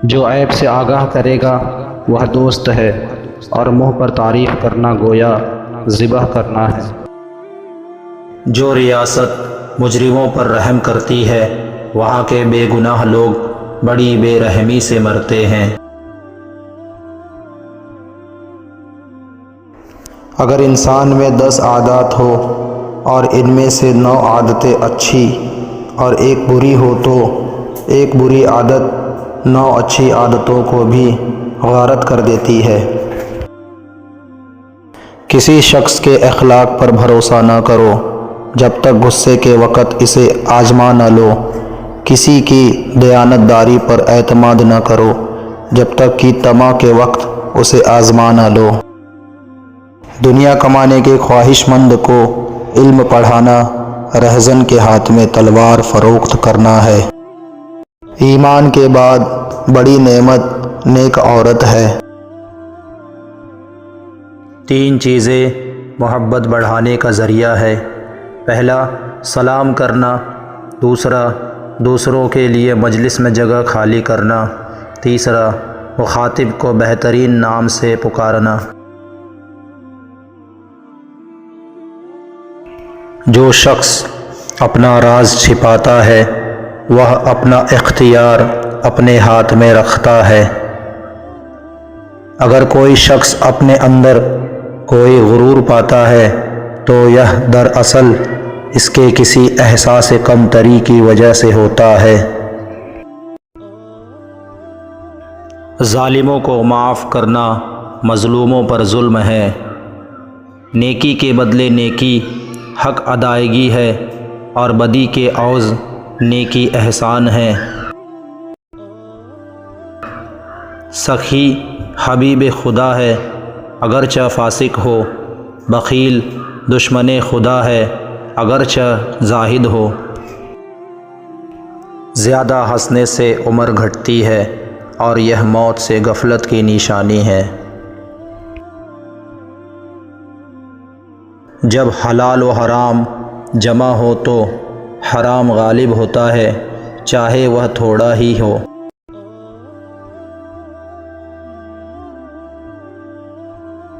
جو عیب سے آگاہ کرے گا وہ دوست ہے، اور منہ پر تعریف کرنا گویا ذبح کرنا ہے۔ جو ریاست مجرموں پر رحم کرتی ہے وہاں کے بے گناہ لوگ بڑی بے رحمی سے مرتے ہیں۔ اگر انسان میں 10 عادات ہو اور ان میں سے 9 عادتیں اچھی اور ایک بری ہو تو ایک بری عادت 9 اچھی عادتوں کو بھی غارت کر دیتی ہے۔ کسی شخص کے اخلاق پر بھروسہ نہ کرو جب تک غصے کے وقت اسے آزما نہ لو۔ کسی کی دیانتداری پر اعتماد نہ کرو جب تک کہ طمع کے وقت اسے آزما نہ لو۔ دنیا کمانے کے خواہش مند کو علم پڑھانا رہزن کے ہاتھ میں تلوار فروخت کرنا ہے۔ ایمان کے بعد بڑی نعمت نیک عورت ہے۔ 3 چیزیں محبت بڑھانے کا ذریعہ ہے۔ پہلا، سلام کرنا۔ دوسرا، دوسروں کے لیے مجلس میں جگہ خالی کرنا۔ تیسرا، مخاطب کو بہترین نام سے پکارنا۔ جو شخص اپنا راز چھپاتا ہے وہ اپنا اختیار اپنے ہاتھ میں رکھتا ہے۔ اگر کوئی شخص اپنے اندر کوئی غرور پاتا ہے تو یہ دراصل اس کے کسی احساس کمتری کی وجہ سے ہوتا ہے۔ ظالموں کو معاف کرنا مظلوموں پر ظلم ہے۔ نیکی کے بدلے نیکی حق ادائیگی ہے اور بدی کے عوض نیکی احسان ہے۔ سخی حبیب خدا ہے اگرچہ فاسق ہو، بخیل دشمن خدا ہے اگرچہ زاہد ہو۔ زیادہ ہنسنے سے عمر گھٹتی ہے اور یہ موت سے غفلت کی نشانی ہے۔ جب حلال و حرام جمع ہو تو حرام غالب ہوتا ہے چاہے وہ تھوڑا ہی ہو۔